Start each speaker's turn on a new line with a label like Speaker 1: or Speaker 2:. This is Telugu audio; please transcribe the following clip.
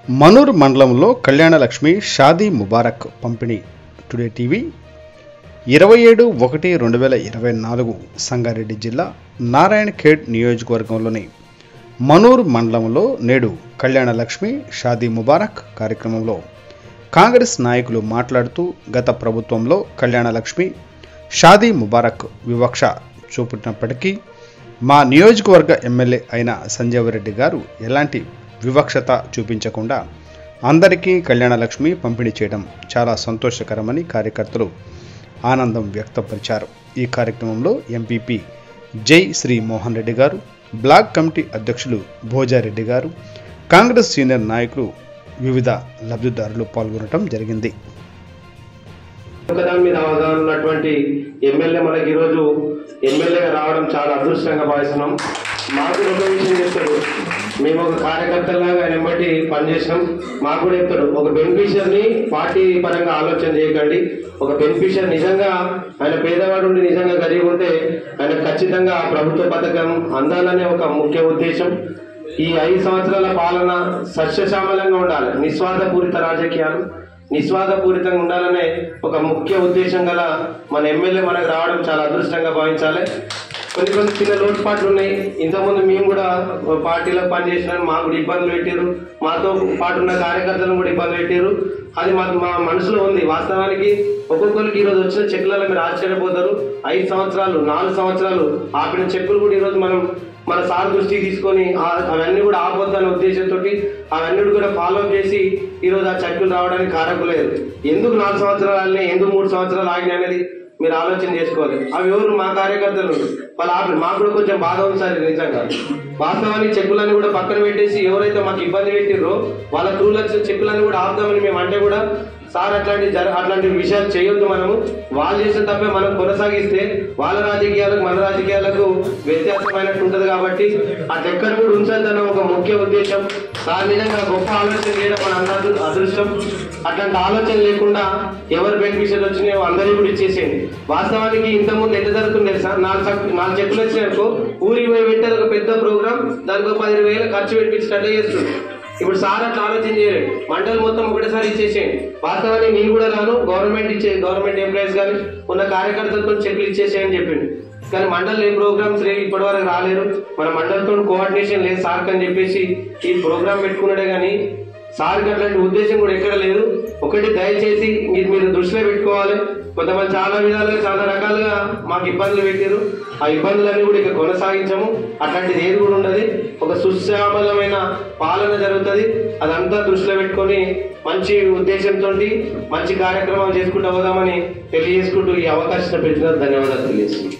Speaker 1: మనూర్ మండలంలో కళ్యాణలక్ష్మి షాదీ ముబారక్ పంపిణీ. టుడే టీవీ 27/1/2024 సంగారెడ్డి జిల్లా నారాయణఖేడ్ నియోజకవర్గంలోని మనూర్ మండలంలో నేడు కళ్యాణలక్ష్మి షాదీ ముబారక్ కార్యక్రమంలో కాంగ్రెస్ నాయకులు మాట్లాడుతూ గత ప్రభుత్వంలో కళ్యాణలక్ష్మి షాదీ ముబారక్ వివక్ష చూపుతున్నప్పటికీ మా నియోజకవర్గ ఎమ్మెల్యే అయిన సంజీవరెడ్డి గారు ఎలాంటి వివక్షత చూపించకుండా అందరికీ కళ్యాణలక్ష్మి పంపిణీ చేయడం చాలా సంతోషకరమని కార్యకర్తలు ఆనందం వ్యక్తపరిచారు. ఈ కార్యక్రమంలో ఎంపీపీ జై శ్రీ మోహన్ రెడ్డి గారు, బ్లాక్ కమిటీ అధ్యక్షులు భోజారెడ్డి గారు, కాంగ్రెస్ సీనియర్ నాయకులు, వివిధ లబ్ధిదారులు పాల్గొనడం జరిగింది.
Speaker 2: ఎమ్మెల్యే మనకి ఈరోజు ఎమ్మెల్యేగా రావడం చాలా అదృష్టంగా భావిస్తున్నాం. మాకు ఒక విషయం చెప్తాడు, మేము ఒక కార్యకర్తలాగా ఆయన బట్టి పనిచేసినాం. మాకు కూడా చెప్తాడు, ఒక బెనిఫిషియర్ని పార్టీ పరంగా ఆలోచన చేయకండి. ఒక బెనిఫిషియర్ నిజంగా ఆయన పేదవాడు ఉండి నిజంగా గరీబ్ ఉంటే ఆయన ఖచ్చితంగా ప్రభుత్వ పథకం అందాలనే ఒక ముఖ్య ఉద్దేశం. ఈ 5 సంవత్సరాల పాలన సస్యశ్యామలంగా ఉండాలి, నిస్వార్థపూరిత రాజకీయాలు నిస్వార్థపూరితంగా ఉండాలనే ఒక ముఖ్య ఉద్దేశం గల మన ఎమ్మెల్యే మనకు రావడం చాలా అదృష్టంగా భావించాలి. కొన్ని చిన్న లోటుపాట్లు ఉన్నాయి. ఇంతకుముందు మేము కూడా పార్టీలో పనిచేసిన మాకు కూడా ఇబ్బందులు పెట్టారు, మాతో పాటు ఉన్న కార్యకర్తలను కూడా ఇబ్బంది పెట్టారు. అది మా మనసులో ఉంది. వాస్తవానికి ఒక్కొక్కరికి ఈరోజు వచ్చిన చెక్కులలో మీరు ఆశ్చర్యపోతారు. 5 సంవత్సరాలు 4 సంవత్సరాలు ఆపిన చెక్కులు కూడా ఈరోజు మన సార్ దృష్టికి తీసుకొని అవన్నీ కూడా ఆపొద్దనే ఉద్దేశంతో అవన్నీ కూడా ఫాలో అప్ చేసి ఈరోజు ఆ చెక్కులు రావడానికి కారకులేదు. ఎందుకు 4 సంవత్సరాలు ఎందుకు 3 సంవత్సరాలు ఆగినాయి అనేది మీరు ఆలోచన చేసుకోవాలి. అవి ఎవరు? మా కార్యకర్తలు వాళ్ళు ఆపి మాకు కూడా కొంచెం బాధ ఉంది సార్. నిజంగా వాస్తవానికి చెక్కులన్నీ కూడా పక్కన పెట్టేసి ఎవరైతే మాకు ఇబ్బంది పెట్టిర్రో వాళ్ళ 2 లక్షల చెక్కులన్నీ కూడా ఆపుదామని మేము అంటే కూడా సార్ అట్లాంటి విషయాలు చేయొద్దు. మనము వాళ్ళు చేసిన తప్పే మనం కొనసాగిస్తే వాళ్ళ రాజకీయాలకు మన రాజకీయాలకు వ్యత్యాసమైనట్టు ఉంటుంది. కాబట్టి అట్లా ఎక్కడ కూడా ఉంచాలన్న ఒక ముఖ్య ఉద్దేశం. సార్ నిజంగా గొప్ప ఆలోచన చేయడం మన అందరూ అదృష్టం. అట్లాంటి ఆలోచన లేకుండా ఎవరు బెనిఫిషియల్ వచ్చినాయో అందరికీ కూడా ఇచ్చేసేయండి. వాస్తవానికి ఇంతకుముందు ఎంత జరుగుతుంది తెలుసా? 4 చెక్కులు వచ్చినాయనుకో ఊరికి పోయి పెట్టేది ఒక పెద్ద ప్రోగ్రామ్, దానికి 15,000 ఖర్చు పెట్టించినట్టే చేస్తుంది. ఇప్పుడు సార్ అట్లా ఆలోచన చేయలేదు, మండలి మొత్తం ఒకటేసారి ఇచ్చేసేయండి. వాస్తవానికి నేను కూడా రాను, గవర్నమెంట్ ఎంప్లాయీస్ కానీ ఉన్న కార్యకర్తలతో చెక్లు ఇచ్చేసేయని చెప్పింది. కానీ మండలి ఏ ప్రోగ్రామ్స్ ఇప్పటి వరకు రాలేరు, మన మండలితో కోఆర్డినేషన్ లేదు సార్ అని చెప్పేసి ఈ ప్రోగ్రామ్ పెట్టుకున్నాడే కానీ సార్కి అట్లాంటి ఉద్దేశం కూడా ఎక్కడ లేదు. ఒకటి దయచేసి మీరు దృష్టిలో పెట్టుకోవాలి. కొంతమంది చాలా విధాలుగా చాలా రకాలుగా మాకు ఇబ్బందులు పెట్టారు. ఆ ఇబ్బందులన్నీ కూడా ఇక కొనసాగించము. అట్లాంటిది ఏది కూడా ఉండదు. ఒక సుశ్యామలమైన పాలన జరుగుతుంది. అదంతా దృష్టిలో పెట్టుకొని మంచి ఉద్దేశంతో మంచి కార్యక్రమాలు చేసుకుంటూ పోదామని తెలియజేసుకుంటూ ఈ అవకాశం పెట్టినందుకు ధన్యవాదాలు తెలియజేస్తున్నాను.